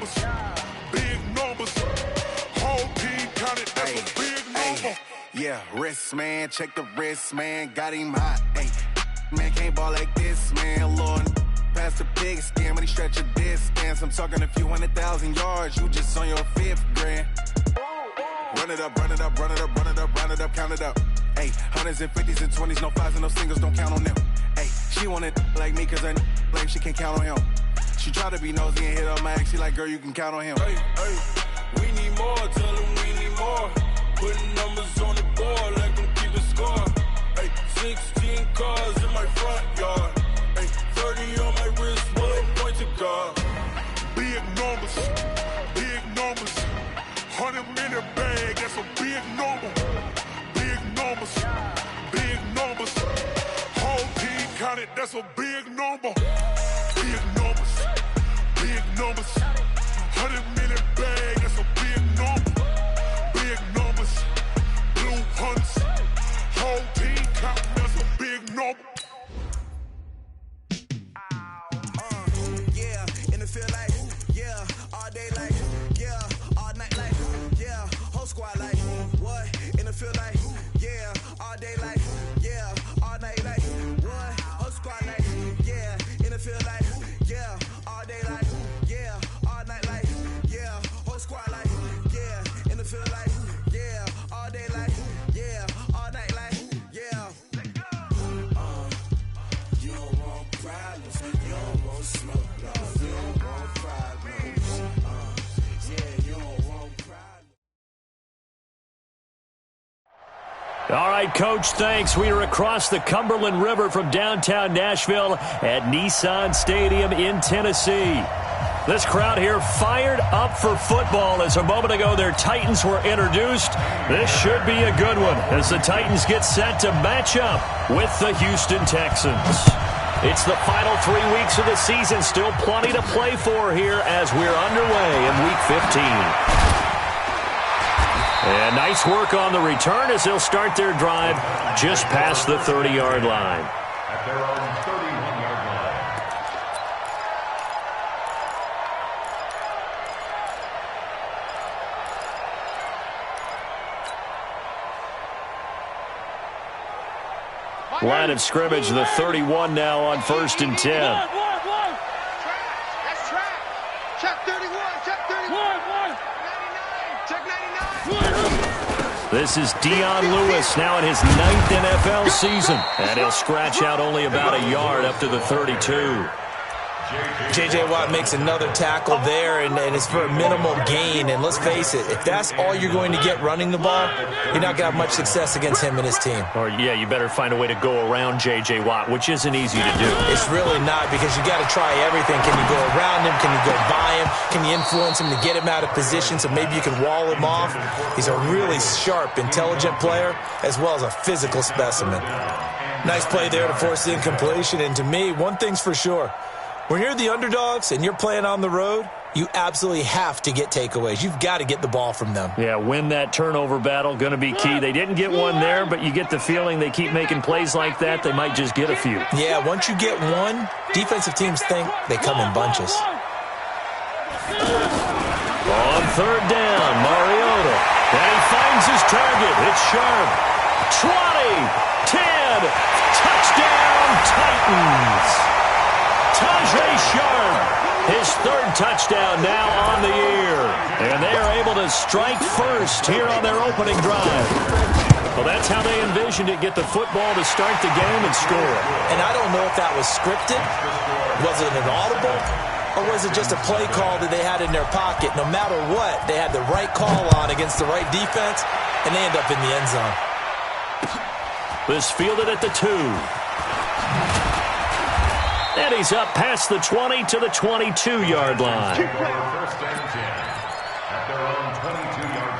numbers. Big numbers. Whole team counted, that's a big number. Yeah, wrist, man. Check the wrist, man. Got him hot. Ay, man, can't ball like this, man. Lord, past the pig skin when he stretch a distance. I'm talking a few 100,000 yards. You just on your 5th grand. Run it up, run it up, run it up, run it up, run it up, count it up. Ay, hundreds and 50s and 20s, no 5s and no singles, don't count on them. Ay, she want it like me cause I blame she can't count on him. She try to be nosy and hit up my ex, she like, girl, you can count on him. Hey, hey, we need more, tell them we need more. Putting numbers on the board, let them keep a score. Hey, 16 cars in my front yard. Hey, 30 on my wrist, one point to God. Big numbers, big numbers. 100-minute bag, that's a big number. Big numbers, big numbers. Whole team counted, that's a big number. Big numbers, big numbers. 100-minute bag, that's a big number. Big numbers, blue hunts. Whole team counting, that's a big number. Yeah, in the field like, yeah, all day like, yeah, all night like, yeah, whole squad like, what? In the field like, yeah, all day like, yeah, all night like, what? Whole squad like, yeah, in the field like, yeah, all day like, yeah, all night like, yeah, whole squad like, yeah, in the field like, yeah, all day like, yeah, all night like, yeah. You don't want problems, you don't want smoke, no, you don't want problems, yeah, you don't want problems. All right, Coach, thanks. We are across the Cumberland River from downtown Nashville at Nissan Stadium in Tennessee. This crowd here fired up for football as a moment ago their Titans were introduced. This should be a good one as the Titans get set to match up with the Houston Texans. It's the final 3 weeks of the season. Still plenty to play for here as we're underway in Week 15. And nice work on the return as they'll start their drive just past the 30-yard line. At their own 31-yard line. Line of scrimmage, the 31 now on 1st and 10. That's track. Check 31. Check 31. Check 99. This is Dion Lewis now in his 9th NFL season. And he'll scratch out only about a yard up to the 32. J.J. Watt makes another tackle there, and it's for a minimal gain. And let's face it, if that's all you're going to get running the ball, you're not going to have much success against him and his team. Or, yeah, you better find a way to go around J.J. Watt, which isn't easy to do. It's really not, because you got to try everything. Can you go around him? Can you go by him? Can you influence him to get him out of position so maybe you can wall him off? He's a really sharp, intelligent player as well as a physical specimen. Nice play there to force the incompletion. And to me, one thing's for sure. When you're the underdogs and you're playing on the road, you absolutely have to get takeaways. You've got to get the ball from them. Yeah, win that turnover battle, going to be key. They didn't get one there, but you get the feeling they keep making plays like that, they might just get a few. Yeah, once you get one, defensive teams think they come in bunches. On 3rd down, Mariota. And he finds his target. It's Sharp. 20, 10, touchdown, Titans. Tajay Sharp, his 3rd touchdown now on the year. And they are able to strike first here on their opening drive. Well, that's how they envisioned it, get the football to start the game and score. And I don't know if that was scripted. Was it an audible? Or was it just a play call that they had in their pocket? No matter what, they had the right call on against the right defense, and they end up in the end zone. This fielded at the 2. And he's up past the 20 to the 22-yard line. 1st and 10 at their own 22-yard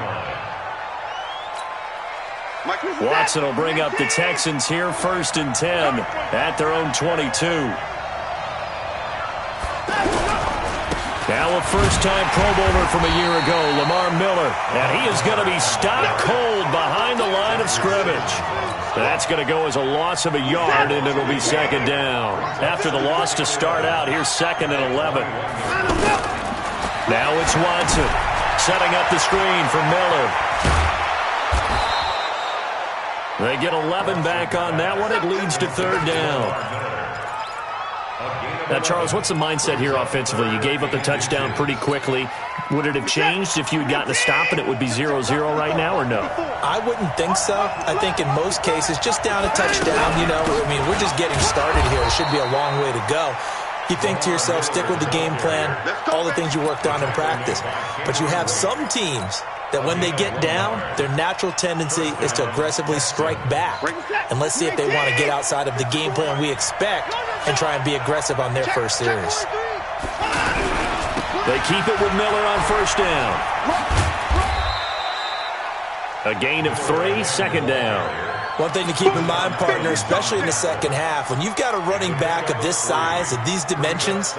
line. Watson will bring up the Texans here, 1st and 10 at their own 22. Now a first-time Pro Bowler from a year ago, Lamar Miller. And he is going to be stopped cold behind the line of scrimmage. That's going to go as a loss of a yard, and it'll be 2nd down. After the loss to start out, here's 2nd and 11. Now it's Watson setting up the screen for Miller. They get 11 back on that one. It leads to third down. Now, Charles, what's the mindset here offensively? You gave up the touchdown pretty quickly. Would it have changed if you had gotten a stop and it would be 0-0 right now, or no? I wouldn't think so. I think in most cases, just down a touchdown, we're just getting started here. It should be a long way to go. You think to yourself, stick with the game plan, all the things you worked on in practice. But you have some teams that when they get down, their natural tendency is to aggressively strike back. And let's see if they want to get outside of the game plan we expect and try and be aggressive on their first series. They keep it with Miller on first down. A gain of 3, second down. One thing to keep in mind, partner, especially in the second half, when you've got a running back of this size, of these dimensions,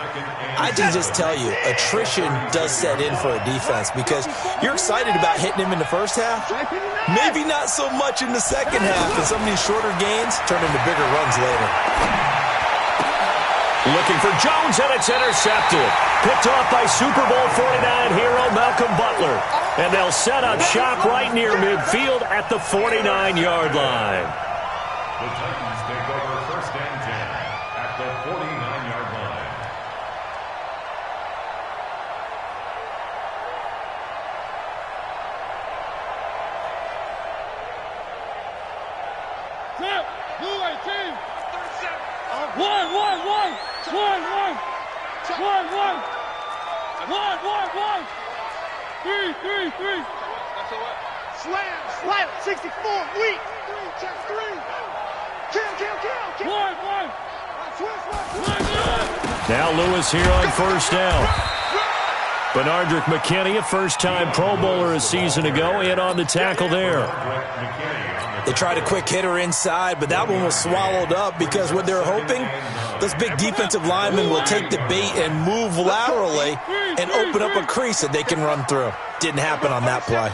I can just tell you, attrition does set in for a defense because you're excited about hitting him in the first half. Maybe not so much in the second half, and some of these shorter gains turn into bigger runs later. Looking for Jones, and it's intercepted. Picked off by Super Bowl 49 hero Malcolm Butler. And they'll set up shop right near midfield at the 49-yard line. The Titans take over first and 10 at the 49-yard line. Slam, 64, weak. 3, check 3. Kill. Now Lewis here on first down. Benardrick McKinney, a first-time Pro Bowler a season ago, in on the tackle there. They tried a quick hitter inside, but that one was swallowed up because what they're hoping, those big defensive linemen will take the bait and move laterally and open up a crease that they can run through. Didn't happen on that play.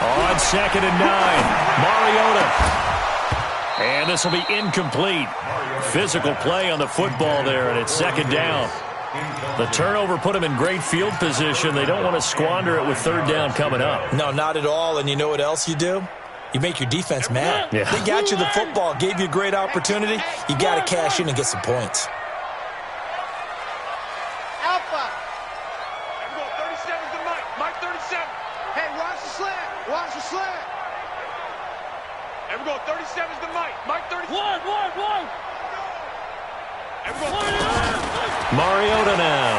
On second and 9, Mariota. And this will be incomplete. Physical play on the football there, and it's second down. The turnover put them in great field position. They don't want to squander it with third down coming up. No, not at all. And you know what else you do? You make your defense mad. Yeah. They got you the football, gave you a great opportunity. You got to cash in and get some points. Alpha. 37's the Mike 37. Hey, watch the slant. There we go, 37's the Mike 37. One. Mariota now.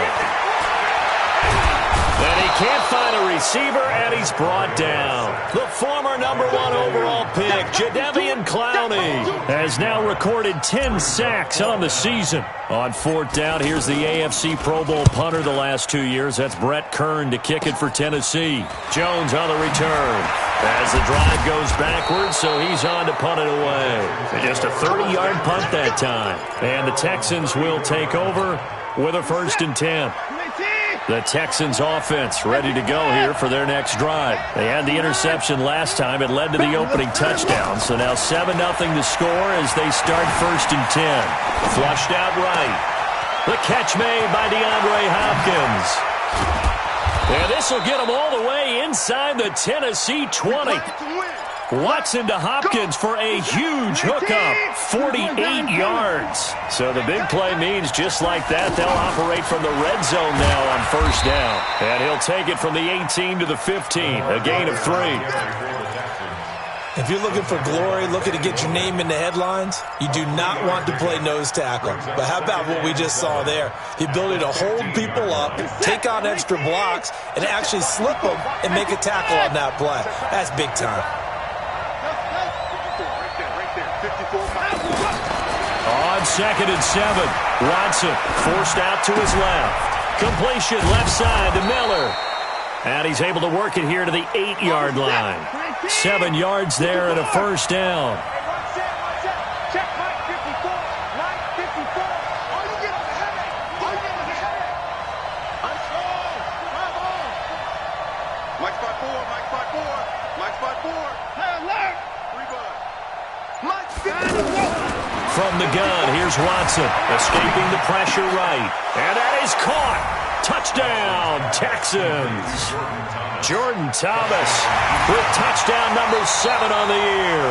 And he can't find a receiver, and he's brought down. The former #1 overall pick, Jadeveon Clowney, has now recorded 10 sacks on the season. On fourth down, here's the AFC Pro Bowl punter the last 2 years. That's Brett Kern to kick it for Tennessee. Jones on the return as the drive goes backwards, so he's on to punt it away. Just a 30-yard punt that time. And the Texans will take over with a 1st and 10. The Texans offense ready to go here for their next drive. They had the interception last time. It led to the opening touchdown. So now 7-0 to score as they start 1st and 10. Flushed out right. The catch made by DeAndre Hopkins. And this will get them all the way inside the Tennessee 20. Watson to Hopkins for a huge hookup, 48 yards. So the big play means just like that, they'll operate from the red zone now on first down. And he'll take it from the 18 to the 15, a gain of 3. If you're looking for glory, looking to get your name in the headlines, you do not want to play nose tackle. But how about what we just saw there? The ability to hold people up, take on extra blocks, and actually slip them and make a tackle on that play. That's big time. On 2nd and 7, Watson forced out to his left. Completion left side to Miller. And he's able to work it here to the 8-yard line. 7 yards there and a first down. Check Mike 54. Mike 54. Oh, you get the headache. I'm strong. Come on. Mike spot 4. Hey, alert. 3 bud. Mike 54. From the the gun. Here's Watson, escaping the pressure right. And that is caught. Touchdown, Texans. Jordan Thomas with touchdown number 7 on the year,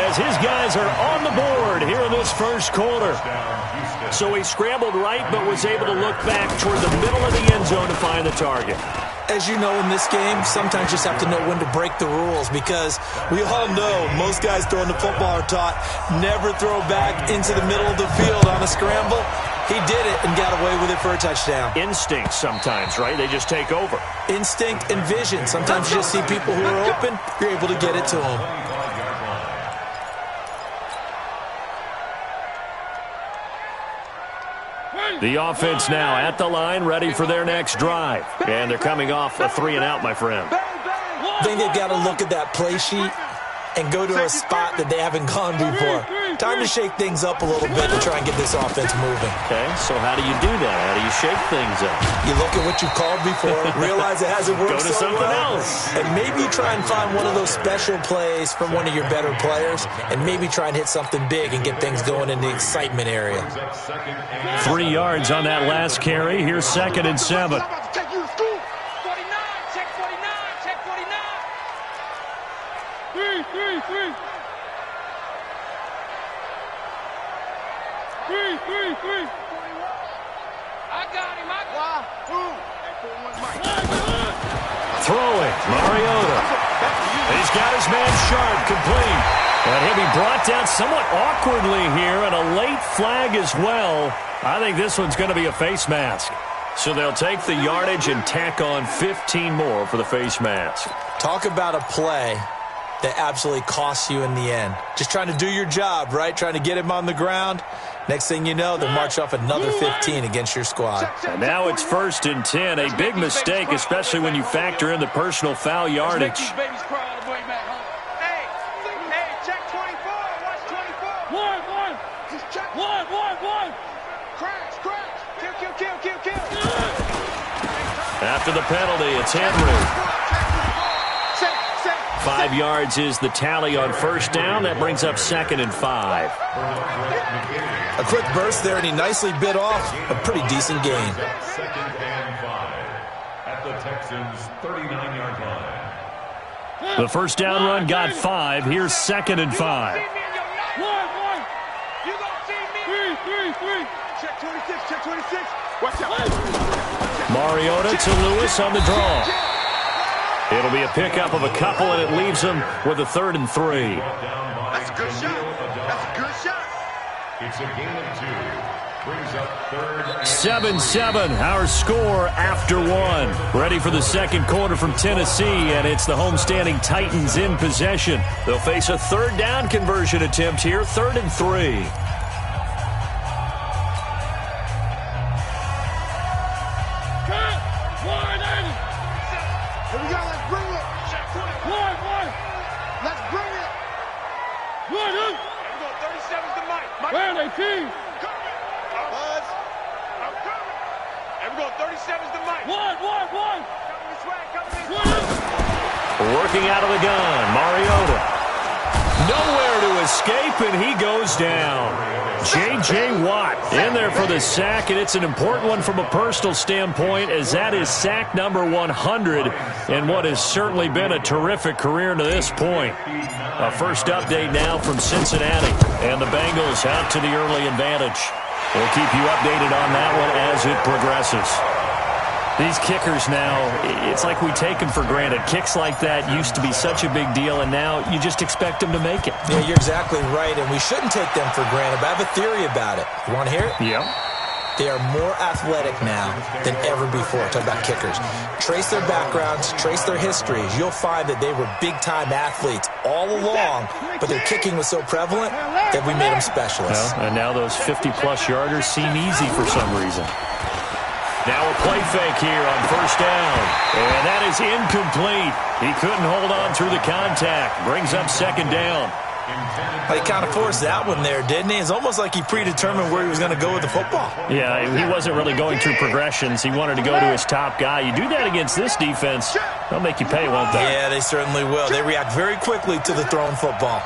as his guys are on the board here in this first quarter. So he scrambled right, but was able to look back toward the middle of the end zone to find the target. As you know, in this game, sometimes you just have to know when to break the rules, because we all know most guys throwing the football are taught never throw back into the middle of the field on a scramble. He did it and got away with it for a touchdown. Instinct sometimes, right? They just take over. Instinct and vision. Sometimes you just see people who are open, you're able to get it to them. The offense now at the line, ready for their next drive. And they're coming off a 3-and-out, my friend. I think they've got to look at that play sheet and go to a spot that they haven't gone before. Time to shake things up a little bit to try and get this offense moving. Okay, so how do you do that? How do you shake things up? You look at what you called before, realize it hasn't worked so so something well, else. and maybe try and find one of those special plays from one of your better players, and maybe try and hit something big and get things going in the excitement area. 3 yards on that last carry. Here's 2nd and 7. Throwing, Mariota. He's got his man Sharp, complete. And he'll be brought down somewhat awkwardly here, and a late flag as well. I think this one's going to be a face mask. So they'll take the yardage and tack on 15 more for the face mask. Talk about a play that absolutely costs you in the end. Just trying to do your job, right? Trying to get him on the ground. Next thing you know, they march off another 15 against your squad. And now it's 1st and 10. A big mistake, especially when you factor in the personal foul yardage. Hey, check 24. Watch 24. One. Just check. One. Crash. Kill. After the penalty, it's Henry. 5 yards is the tally on 1st down. That brings up 2nd and 5. A quick burst there, and he nicely bit off a pretty decent gain. 2nd and 5 at the Texans' 39-yard line. The 1st down run got 5. Here's 2nd and 5. You gonna see me? 3. Check 26. Watch out. Mariota to Lewis on the draw. It'll be a pickup of a couple, and it leaves them with a 3rd and 3. That's a good shot. It's a gain of 2. Brings up 3rd and 7-7, our score after 1. Ready for the second quarter from Tennessee, and it's the homestanding Titans in possession. They'll face a 3rd down conversion attempt here, 3rd and 3. Working out of the gun, Mariota. Nowhere to escape, and he goes down. J.J. Watt in there for the sack, and it's an important one from a personal standpoint, as that is sack number 100 in what has certainly been a terrific career to this point. A first update now from Cincinnati, and the Bengals out to the early advantage. We'll keep you updated on that one as it progresses. These kickers now, it's like we take them for granted. Kicks like that used to be such a big deal, and now you just expect them to make it. Yeah, you're exactly right, and we shouldn't take them for granted, but I have a theory about it. You want to hear it? Yeah. They are more athletic now than ever before. Talk about kickers. Trace their backgrounds, trace their histories. You'll find that they were big-time athletes all along, but their kicking was so prevalent that we made them specialists. Well, and now those 50-plus yarders seem easy for some reason. Now a play fake here on 1st down. And that is incomplete. He couldn't hold on through the contact. Brings up 2nd down. He kind of forced that one there, didn't he? It's almost like he predetermined where he was going to go with the football. Yeah, he wasn't really going through progressions. He wanted to go to his top guy. You do that against this defense, they'll make you pay, won't they? Yeah, they certainly will. They react very quickly to the thrown football.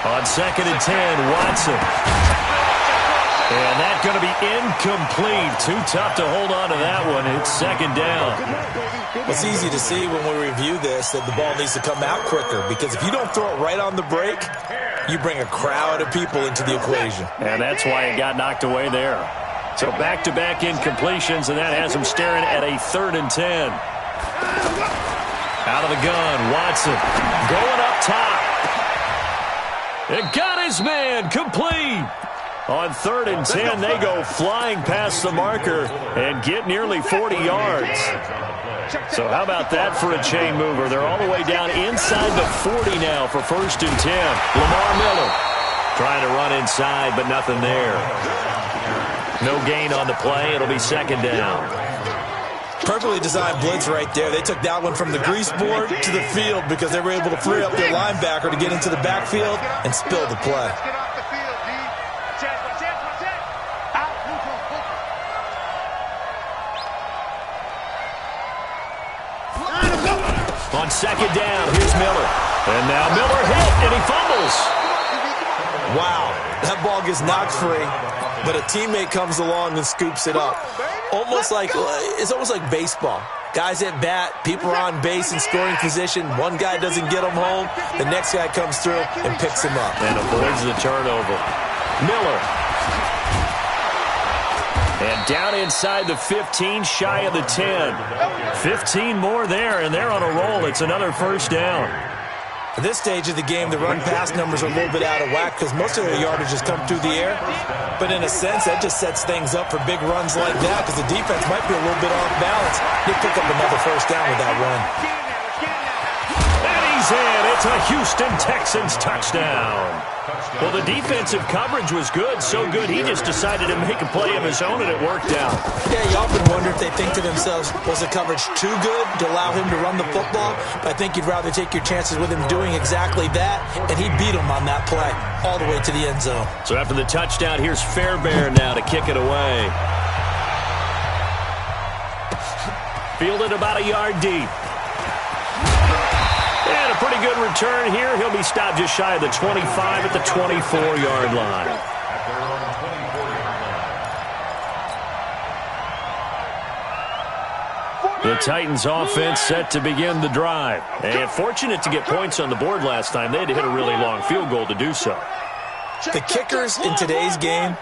On 2nd and 10, Watson. And that's going to be incomplete. Too tough to hold on to that one. It's 2nd down. It's easy to see when we review this that the ball needs to come out quicker, because if you don't throw it right on the break, you bring a crowd of people into the equation. And that's why it got knocked away there. So back-to-back incompletions, and that has him staring at a 3rd and 10. Out of the gun, Watson going up top. It got his man complete. On 3rd and 10, they go flying past the marker and get nearly 40 yards. So how about that for a chain mover? They're all the way down inside the 40 now for 1st and 10. Lamar Miller trying to run inside, but nothing there. No gain on the play. It'll be 2nd down. Perfectly designed blitz right there. They took that one from the grease board to the field because they were able to free up their linebacker to get into the backfield and spill the play. On 2nd down, here's Miller. And now Miller hit, and he fumbles. Wow, that ball gets knocked free, but a teammate comes along and scoops it up. It's almost like baseball. Guys at bat, people are on base in scoring position. One guy doesn't get him home. The next guy comes through and picks him up. And avoids the turnover. Miller. And down inside the 15, shy of the 10. 15 more there, and they're on a roll. It's another 1st down. At this stage of the game, the run-pass numbers are a little bit out of whack because most of their yardage has come through the air. But in a sense, that just sets things up for big runs like that because the defense might be a little bit off balance. They pick up another 1st down with that run. And he's in. It's a Houston Texans touchdown. Well, the defensive coverage was good, so good he just decided to make a play of his own, and it worked out. Yeah, you often wonder if they think to themselves, was the coverage too good to allow him to run the football? But I think you'd rather take your chances with him doing exactly that, and he beat him on that play all the way to the end zone. So after the touchdown, here's Fairbairn now to kick it away. Fielded about a yard deep. And a pretty good return here. He'll be stopped just shy of the 25 at the 24-yard line. The Titans offense set to begin the drive. And fortunate to get points on the board last time. They had to hit a really long field goal to do so. The kickers in today's game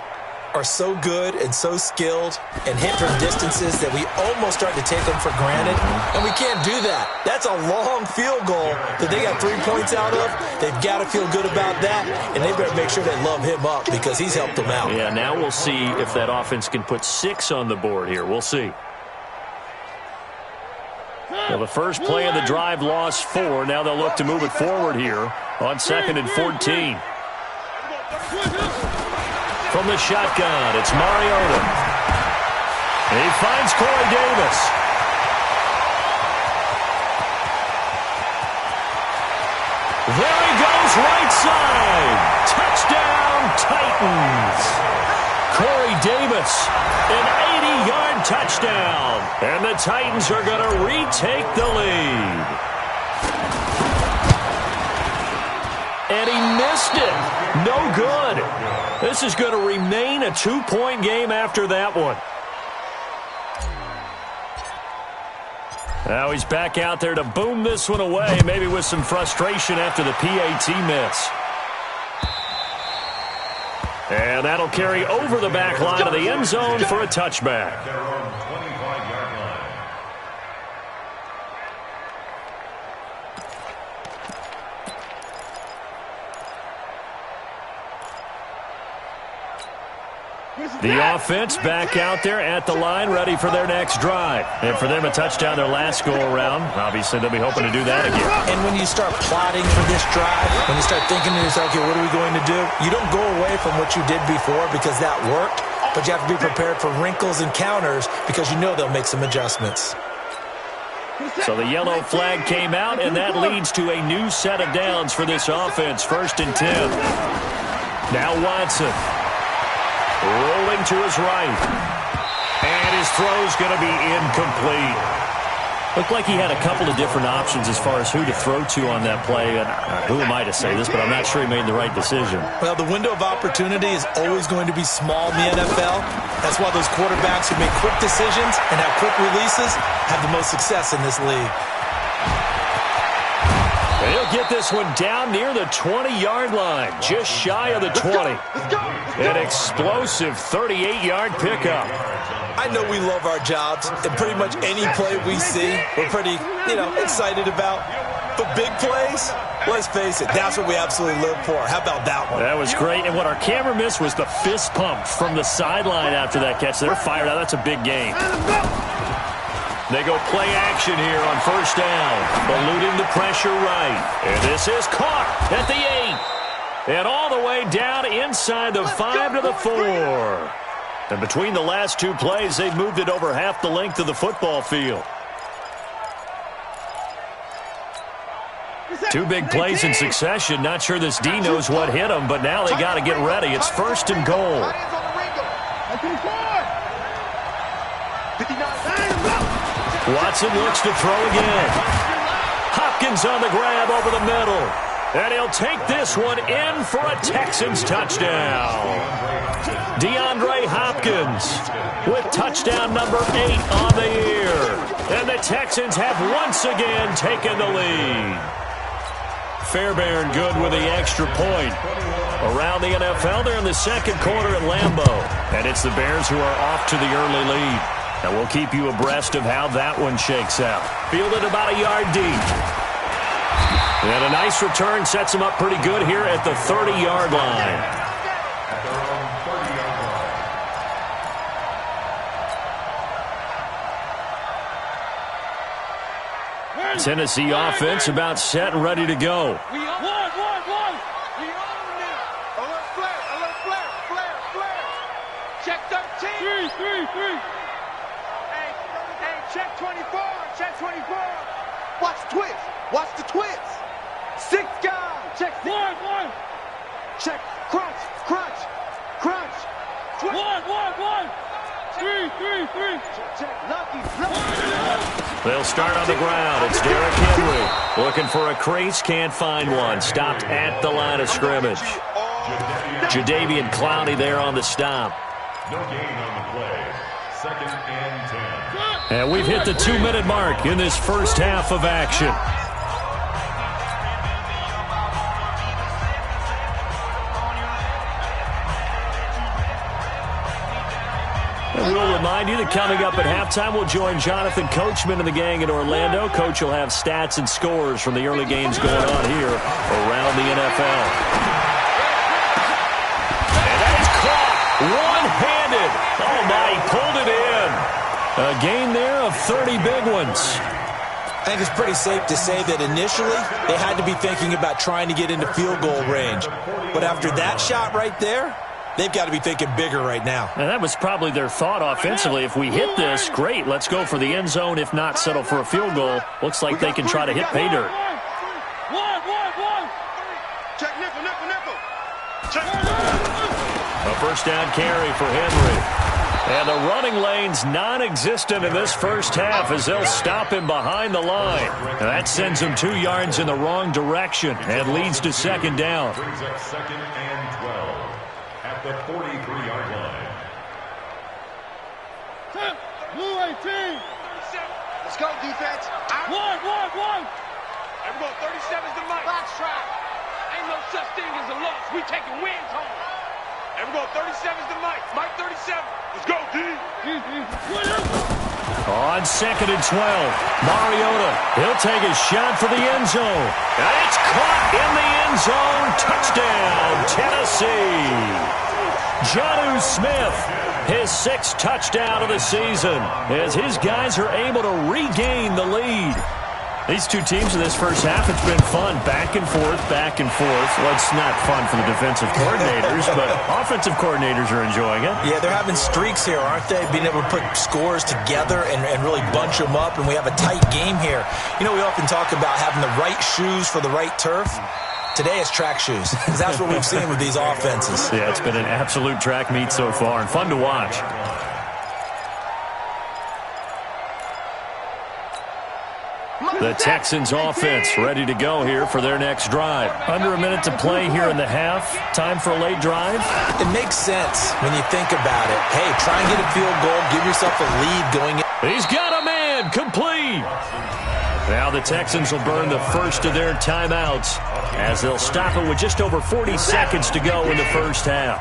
are so good and so skilled and hit from distances that we almost start to take them for granted, and we can't do that. That's a long field goal that they got 3 points out of. They've got to feel good about that, and they better make sure they love him up because he's helped them out. Yeah, now we'll see if that offense can put 6 on the board here. We'll see. Well, the first play of the drive lost 4. Now they'll look to move it forward here on 2nd and 14. From the shotgun, it's Mariota. He finds Corey Davis. There he goes, right side. Touchdown, Titans. Corey Davis, an 80-yard touchdown. And the Titans are going to retake the lead. And he missed it. No good. This is going to remain a 2-point game after that one. Now he's back out there to boom this one away, maybe with some frustration after the PAT miss. And that'll carry over the back line of the end zone for a touchback. The offense back out there at the line, ready for their next drive. And for them, a touchdown their last go-around. Obviously, they'll be hoping to do that again. And when you start plotting for this drive, when you start thinking to yourself, okay, what are we going to do? You don't go away from what you did before because that worked, but you have to be prepared for wrinkles and counters because you know they'll make some adjustments. So the yellow flag came out, and that leads to a new set of downs for this offense. 1st and 10. Now Watson. Rolling to his right. And his throw's going to be incomplete. Looked like he had a couple of different options as far as who to throw to on that play. And who am I to say this, but I'm not sure he made the right decision. Well, the window of opportunity is always going to be small in the NFL. That's why those quarterbacks who make quick decisions and have quick releases have the most success in this league. He'll get this one down near the 20-yard line, just shy of the 20. An explosive 38-yard pickup. I know we love our jobs, and pretty much any play we see, we're pretty, excited about. But big plays, let's face it, that's what we absolutely live for. How about that one? That was great, and what our camera missed was the fist pump from the sideline after that catch. They're fired out. That's a big game. They go play action here on first down, eluding the pressure right. And this is caught at the 8. And all the way down inside the 5 to the 4. And between the last two plays, they've moved it over half the length of the football field. Two big plays in succession. Not sure this D knows what hit him, but now they got to get ready. It's first and goal. Watson looks to throw again. Hopkins on the grab over the middle. And he'll take this one in for a Texans touchdown. DeAndre Hopkins with touchdown number 8 on the year. And the Texans have once again taken the lead. Fairbairn good with the extra point. Around the NFL, they're in the second quarter at Lambeau. And it's the Bears who are off to the early lead. And we'll keep you abreast of how that one shakes out. Fielded about a yard deep. And a nice return sets him up pretty good here at the 30-yard line. Tennessee offense about set and ready to go. We own it. Alert flare. Check 13. 3. Hey, check 24. Watch the twist. Watch the twist. 6 guys. Check 1. Check crunch. 1. 3. Check lucky. They'll start on the ground. It's Derrick Henry looking for a crease, can't find one. Stopped at the line of scrimmage. Jadeveon Clowney there on the stop. No gain on the play. 2nd and 10. And we've hit the 2-minute mark in this first half of action. We'll remind you that coming up at halftime, we'll join Jonathan Coachman and the gang in Orlando. Coach will have stats and scores from the early games going on here around the NFL. And that is caught one-handed. Oh, my, he pulled it in. A gain there of 30 big ones. I think it's pretty safe to say that initially they had to be thinking about trying to get into field goal range. But after that shot right there, they've got to be thinking bigger right now. And that was probably their thought offensively. If we hit this, great. Let's go for the end zone. If not, settle for a field goal. Looks like they can try to hit pay dirt. 1. Check nickel. Check. A first down carry for Henry. And the running lane's non-existent in this first half as they'll stop him behind the line. And that sends him 2 yards in the wrong direction and leads to second down. Brings up 2nd and 12 at the 43-yard line. Blue 18. Let's go, defense. 1. Everyone, 37's the mic. Box track. Ain't no such thing as a loss. We taking wins home. Everyone, 37's the mic. Mike 37. Let's go, D. On 2nd and 12, Mariota, he'll take a shot for the end zone. And it's caught in the end zone. Touchdown, Tennessee. Jonnu Smith, his 6th touchdown of the season, as his guys are able to regain the lead. These two teams in this first half, it's been fun. Back and forth. Well, it's not fun for the defensive coordinators, but offensive coordinators are enjoying it. Yeah, they're having streaks here, aren't they? Being able to put scores together and really bunch them up, and we have a tight game here. You know, we often talk about having the right shoes for the right turf. Today it's track shoes, because that's what we've seen with these offenses. Yeah, it's been an absolute track meet so far, and fun to watch. The Texans offense ready to go here for their next drive. Under a minute to play here in the half. Time for a late drive. It makes sense when you think about it. Hey, try and get a field goal. Give yourself a lead going in. He's got a man. Complete. Now the Texans will burn the first of their timeouts as they'll stop it with just over 40 seconds to go in the first half.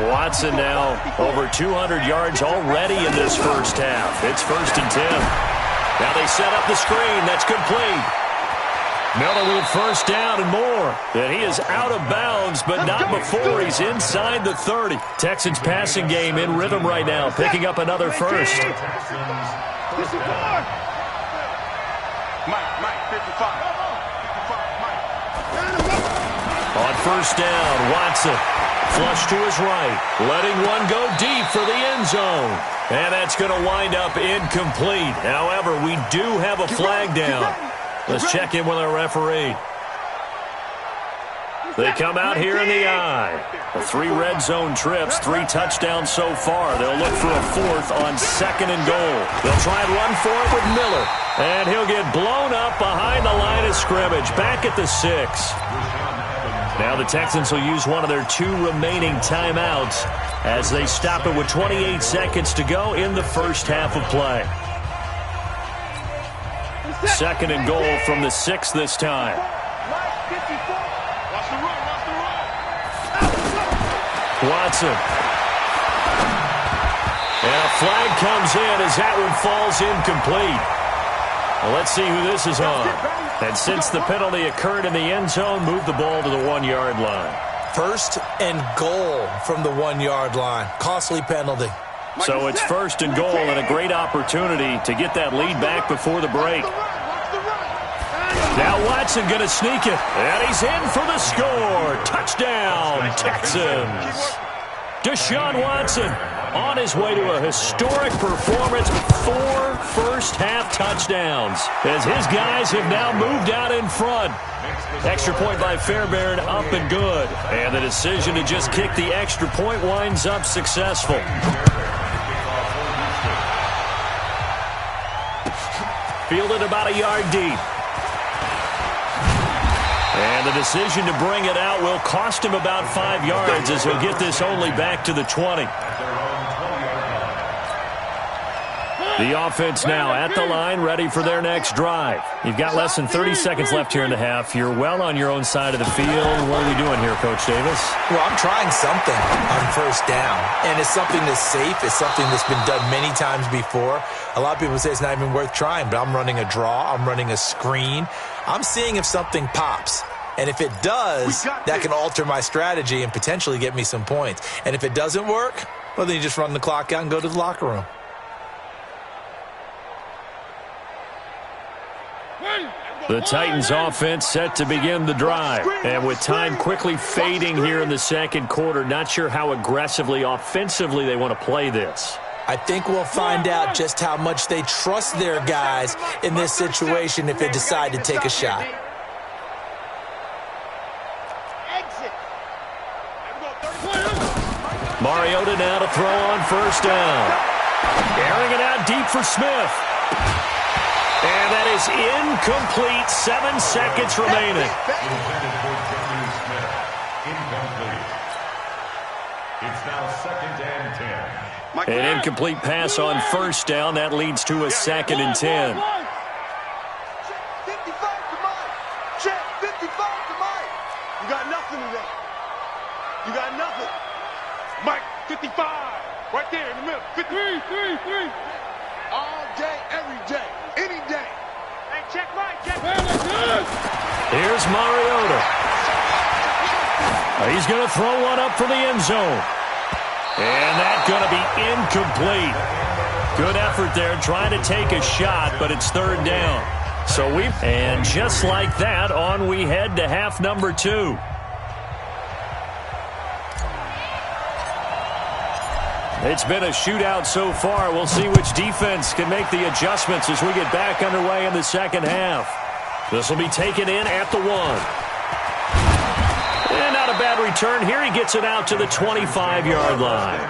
Watson now over 200 yards already in this first half. It's 1st and 10. Now they set up the screen. That's complete. Miller with first down and more. And he is out of bounds, but not before he's inside the 30. Texans passing game in rhythm right now, picking up another first. Mike, 55. On first down, Watson. Flush to his right. Letting one go deep for the end zone. And that's going to wind up incomplete. However, we do have a flag down. Let's check in with our referee. They come out here in the eye. 3 red zone trips, 3 touchdowns so far. They'll look for a 4th on 2nd and goal. They'll try and run for it with Miller. And he'll get blown up behind the line of scrimmage, back at the 6. Now the Texans will use one of their 2 remaining timeouts as they stop it with 28 seconds to go in the first half of play. 2nd and goal from the 6 this time. Watson. And a flag comes in as that one falls incomplete. Well, let's see who this is on. And since the penalty occurred in the end zone, move the ball to the 1-yard line. 1st and goal from the 1-yard line. Costly penalty. So it's 1st and goal and a great opportunity to get that lead back before the break. Now Watson going to sneak it. And he's in for the score. Touchdown, Texans. Deshaun Watson on his way to a historic performance with 4 first-half touchdowns as his guys have now moved out in front. Extra point by Fairbairn, up and good. And the decision to just kick the extra point winds up successful. Fielded about a yard deep. And the decision to bring it out will cost him about 5 yards as he'll get this only back to the 20. The offense now at the line, ready for their next drive. You've got less than 30 seconds left here in the half. You're well on your own side of the field. What are we doing here, Coach Davis? Well, I'm trying something on first down, and it's something that's safe. It's something that's been done many times before. A lot of people say it's not even worth trying, but I'm running a draw. I'm running a screen. I'm seeing if something pops. And if it does, that can alter my strategy and potentially get me some points. And if it doesn't work, well, then you just run the clock out and go to the locker room. The Titans offense set to begin the drive. And with time quickly fading here in the second quarter, not sure how aggressively, offensively they want to play this. I think we'll find out just how much they trust their guys in this situation if they decide to take a shot. Mariota now to throw on first down. Airing it out deep for Smith. And that is incomplete. 7 seconds remaining. It's now 2nd and 10. An incomplete pass on first down. That leads to a 2nd and 10. Check 55 to Mike. You got nothing today. You got nothing. Mike, 55. Right there in the middle. 53. All day, every day, any day. Hey, check Mike. Check. Here's Mariota. He's going to throw one up for the end zone. And that's going to be incomplete. Good effort there trying to take a shot, but it's 3rd down. And just like that, on we head to half number 2. It's been a shootout so far. We'll see which defense can make the adjustments as we get back underway in the second half. This will be taken in at the 1. And not a bad return here. He gets it out to the 25-yard line.